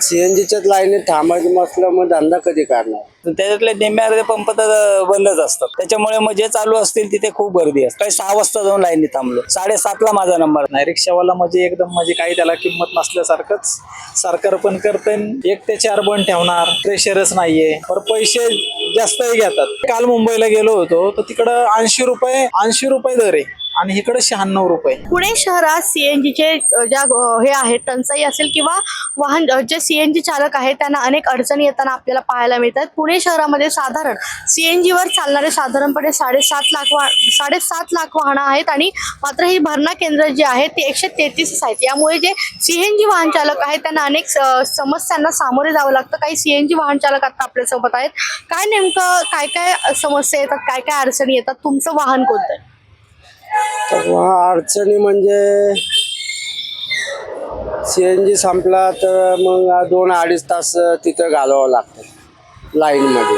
सीएनजीच्याच लाईनीत थांबायचं म्हटलं मग धंदा कधी करणार. त्याच्यातले निम्मे अर्धे पंप तर बंदच असतात. त्याच्यामुळे मग जे चालू असतील तिथे खूप गर्दी असते. काही 6 वाजता जाऊन लाईनीत थांबलो, 7:30ला माझा नंबर. नाही, रिक्षावाला म्हणजे एकदम म्हणजे काही त्याला किंमत नसल्यासारखंच. सरकार पण करते 1 ते 4 बंद ठेवणार, प्रेशरच नाहीये, पर पैसे जास्तही घेतात. काल मुंबईला गेलो होतो तर तिकडं 80 रुपये दर आहे आणि इकडे 96 रुपये. पुणे शहरात सीएनजीचे ज्या हे आहेत टंचाई असेल किंवा वाहन जे सीएनजी चालक आहेत त्यांना अनेक अडचणी येताना आपल्याला पाहायला मिळतात. पुणे शहरामध्ये साधारण सीएनजीवर चालणारे साधारणपणे 7.5 लाख वाहनं आहेत आणि मात्र ही भरणा केंद्र जी आहेत ती 133 आहेत. यामुळे जे सीएनजी वाहन चालक आहेत त्यांना अनेक समस्यांना सामोरे जावं लागतं. काही सीएनजी वाहन चालक आता आपल्यासोबत आहेत. काय नेमकं काय काय समस्या येतात, काय काय अडचणी येतात, तुमचं वाहन कोणतं आहे? तर अडचणी म्हणजे सीएनजी संपला तर मग 2-2.5 तास तिथं घालवावं लागतं लाईनमध्ये.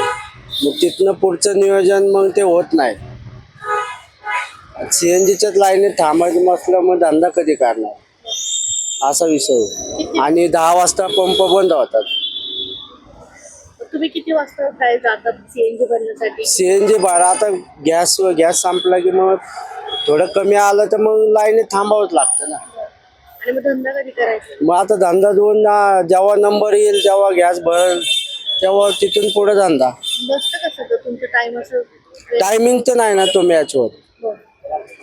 मग तिथनं पुढचं नियोजन मग ते होत नाही. सीएनजीच्याच लाईनीत थांबायचं म्हटलं मग धंदा कधी करणार असा विषय. आणि 10 वाजता पंप बंद होतात. तुम्ही किती वाजता काय जातात सीएनजी भरण्यासाठी? सीएनजी भरा आता गॅस संपला की मग थोडं कमी आलं तर मग लाईनीत थांबावंच लागतं ना. आणि मग धंदा कधी करायचा? मग आता धंदा जेव्हा नंबर येईल, जेव्हा गॅस भरेल तेव्हा तिथून पुढे धंदा. बसतं कसं तर तुमचं टाइम असं? टायमिंग तर नाही ना तो मॅचवर.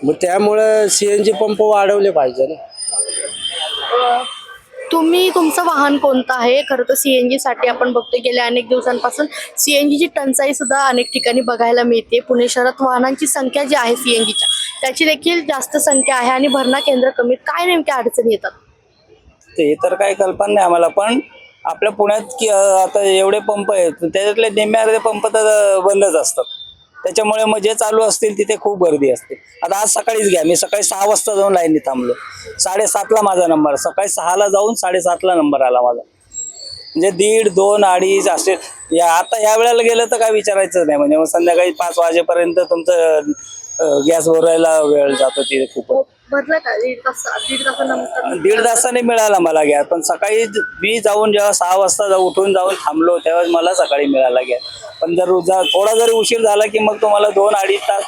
मग त्यामुळे सीएनजी पंप वाढवले पाहिजे ना. तुम्ही तुमचं वाहन कोणतं आहे? खरं तर सीएनजी साठी आपण बघतोय गेल्या अनेक दिवसांपासून सीएनजीची टंचाई सुद्धा अनेक ठिकाणी बघायला मिळते. पुणे शहरात वाहनांची संख्या जी आहे सीएनजीच्या त्याची देखील जास्त संख्या आहे आणि भरणा केंद्र कमी. काय नेमक्या अडचणी येतात? ते तर काही कल्पना नाही आम्हाला, पण आपल्या पुण्यात की आता एवढे पंप आहेत त्याच्यातले निम्मे अर्धे पंप तर बंदच असतात. त्याच्यामुळे मग जे चालू असतील तिथे खूप गर्दी असते. आता आज सकाळीच घ्या, मी सकाळी 6 वाजता जाऊन लाईनीत थांबलो, 7:30ला माझा नंबर. सकाळी 6ला जाऊन 7:30ला नंबर आला माझा. म्हणजे 1.5, 2, 2.5 असे. आता ह्या वेळेला गेलं तर काय विचारायचं नाही. म्हणजे मग संध्याकाळी 5 वाजेपर्यंत तुमचं गॅस भरायला वेळ जातो तिथे खूप. भरलं का? 1.5 तासानंतर? 1.5 तासाने मिळाला मला गॅस, पण सकाळी मी जाऊन जेव्हा 6 वाजता उठून जाऊन थांबलो तेव्हा मला सकाळी मिळाला गॅस. पण थोडा जरी उशीर झाला की मग तुम्हाला 2-2.5 तास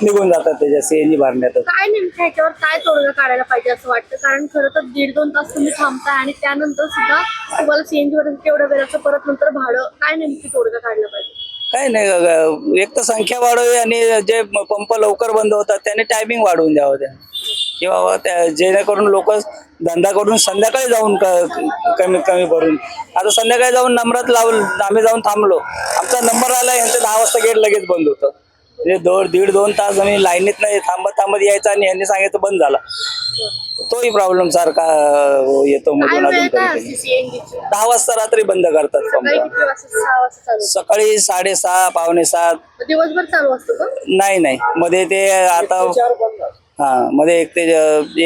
निघून जातात त्याच्या सीएनजी भरण्यात. काय नेमकं ह्याच्यावर काय तोडगा काढायला पाहिजे असं वाटतं? कारण खरं तर 1.5-2 तास तुम्ही थांबताय आणि त्यानंतर सुद्धा तुम्हाला सीएनजी वर तेवढ्या वेळाचं परत नंतर भाडं. काय नेमकी तोडगा काढला पाहिजे? काही नाही, एक तर संख्या वाढवावी आणि जे पंप लवकर बंद होतात त्याने टायमिंग वाढवून द्यावं त्या, किंवा त्या जेणेकरून लोक धंदा करून संध्याकाळी जाऊन कमीत कमी भरून. आता संध्याकाळी जाऊन नंबरात आम्ही जाऊन थांबलो, आमचा नंबर आला, यांचं 10 वाजता गेट लगेच बंद होतं. म्हणजे 1.5-2 तास आम्ही लाईनीत नाही थांबत यायचं आणि यांनी सांगितलं बंद झाला. तोही प्रॉब्लेम सारखा येतो मधून अजून. 10 वाजता रात्री बंद करतात पंप. सकाळी 6:30, 6:45. दिवसभर चालू असतो का? नाही, मध्ये ते आता मध्ये 1 ते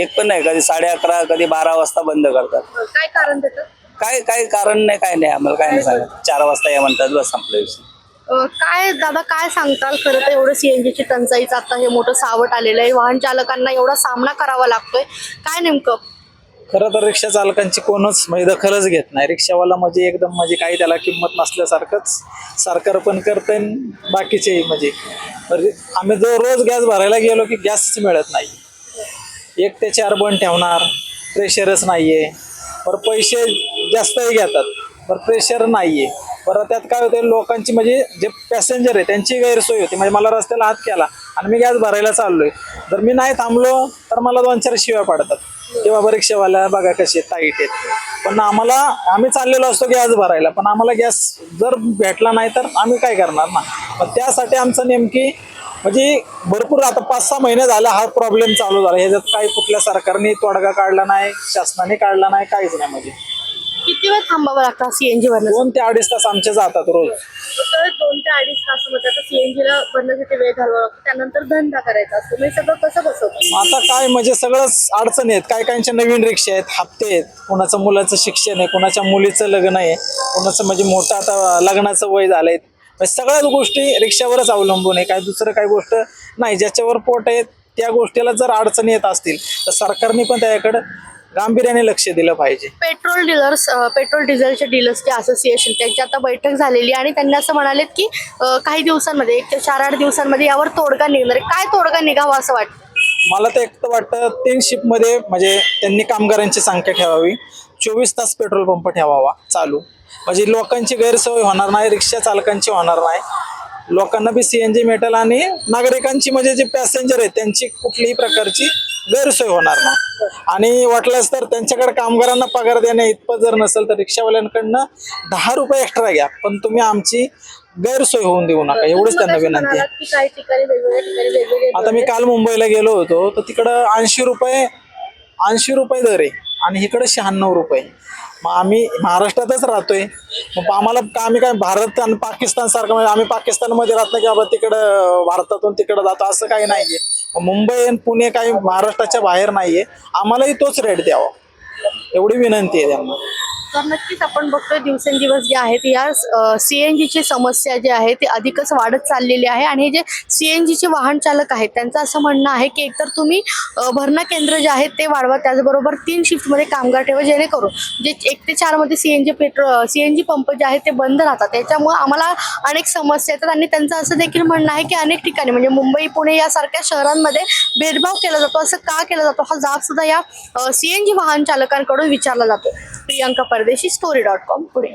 1 पण नाही, कधी 11:30, कधी 12 वाजता बंद करतात. काय कारण त्याचं? काही कारण नाही, काय नाही, आम्हाला काय नाही सांगत. 4 वाजता या म्हणतात, बस संपला विषय. काय दादा काय सांगताल? खरं तर एवढं सीएनजीची टंचाईचं आता हे मोठं सावट आलेलं आहे, वाहन चालकांना एवढा सामना करावा लागतोय, काय नेमकं? खरं तर रिक्षा चालकांची कोणच म्हणजे दखलच घेत नाही. रिक्षावाला म्हणजे एकदम म्हणजे काही त्याला किंमत नसल्यासारखंच. सरकार पण करते बाकीचेही. म्हणजे आम्ही जो रोज गॅस भरायला गेलो की गॅसच मिळत नाही. 1 ते 4 बंद ठेवणार, प्रेशरच नाहीये, पर पैसे जास्तही घेतात, पर प्रेशर नाहीये. बरं त्यात काय होतं, लोकांची म्हणजे जे पॅसेंजर आहे त्यांची गैरसोय होती. म्हणजे मला रस्त्याला हात केला आणि मी गॅस भरायला चाललोय, जर मी नाही थांबलो तर मला 2-4 शिव्या पाडतात की बाबा रिक्षावाला बघा कसे टाईट आहेत. पण आम्ही चाललेलो असतो गॅस भरायला, पण आम्हाला गॅस जर भेटला नाही तर आम्ही काय करणार ना. मग त्यासाठी आमचं नेमकी म्हणजे भरपूर आता 5-6 महिने झाला हा प्रॉब्लेम चालू झाला. ह्याच्यात काही कुठल्या सरकारने तोडगा काढला नाही, शासनाने काढला नाही, काहीच नाही. म्हणजे किती वेळ थांबावं लागतं सीएनजी भरण्यासाठी? 2 ते 2.5 तास आमचे जातात रोज. 2 ते 2.5 तास मध्ये आता सीएनजीला भरण्यासाठी वेळ घालवावा लागतो, त्यानंतर धंदा करायचा असतो. मी सगळं कसं बसवतो? आता काय म्हणजे सगळंच अडचणी आहेत. काहींच्या नवीन रिक्षा आहेत, हप्ते आहेत, कोणाचं मुलाचं शिक्षण आहे, कोणाच्या मुलीचं लग्न आहे, कोणाचं म्हणजे मोठं आता लग्नाचं वय झालंय. सगळ्याच गोष्टी रिक्षावरच अवलंबून आहे. काय दुसरं काही गोष्ट नाही. ज्याच्यावर पोट आहे त्या गोष्टीला जर अडचणी येत असतील तर सरकारने पण त्याकडे गांभीर्याने लक्ष दिलं पाहिजे. पेट्रोल डिझेलचे डीलर्सचे असोसिएशन त्यांची आता बैठक झालेली आणि त्यांनी असं म्हणालेत की काही दिवसांमध्ये 1 ते 4-8 दिवसांमध्ये यावर तोडगा निघणार आहे. काय तोडगा निघावा असं वाटतं? मला तर एक तर वाटतं 3 शिफ्टमध्ये म्हणजे त्यांनी कामगारांची संख्या ठेवावी, 24 तास पेट्रोल पंप ठेवावा चालू, म्हणजे लोकांची गैरसोय होणार नाही, रिक्षा चालकांची होणार नाही, लोकांना बी CNG भेटेल आणि नागरिकांची म्हणजे जे पॅसेंजर आहेत त्यांची कुठलीही प्रकारची गैरसोय होणार नाही. आणि वाटलंच तर त्यांच्याकडे कामगारांना पगार देण्या इतपत जर नसेल तर रिक्षावाल्यांकडनं 10 रुपये एक्स्ट्रा घ्या, पण तुम्ही आमची गैरसोय होऊन देऊ नका, एवढंच त्यांना विनंती आहे. की काही ठिकाणी वेगवेगळ्या ठिकाणी वेगवेगळे आता मी काल मुंबईला गेलो होतो तर तिकडं 80 रुपये दर आहे आणि इकडे 96 रुपये. मग आम्ही महाराष्ट्रातच राहतोय, मग आम्हाला आम्ही काय भारत आणि पाकिस्तान सारखं म्हणजे आम्ही पाकिस्तानमध्ये राहत नाही की बाबा तिकडं भारतातून तिकडं जातो असं काही नाहीये. मुंबई आणि पुणे काही महाराष्ट्राच्या बाहेर नाहीये, आम्हालाही तोच रेट द्यावा एवढी विनंती आहे त्यांना. तर नक्कीच आपण बघतोय दिवसेंदिवस जे आहेत या CNGची समस्या जी आहे ती अधिकच वाढत चाललेली आहे आणि हे जे CNGचे वाहन चालक आहेत त्यांचं असं म्हणणं आहे की एकतर तुम्ही भरणा केंद्र जे आहेत ते वाढवा, त्याचबरोबर 3 शिफ्टमध्ये कामगार ठेवा, जेणेकरून जे 1 ते 4 मध्ये CNG पंप जे आहेत ते बंद राहतात, त्याच्यामुळे आम्हाला अनेक समस्या येतात. आणि त्यांचं असं देखील म्हणणं आहे की अनेक ठिकाणी म्हणजे मुंबई पुणे यासारख्या शहरांमध्ये भेदभाव केला जातो. असं का केला जातो हा जाब सुद्धा या CNG वाहन चालकांकडून विचारला जातो. प्रियांका परदेशी, story.com पुणे.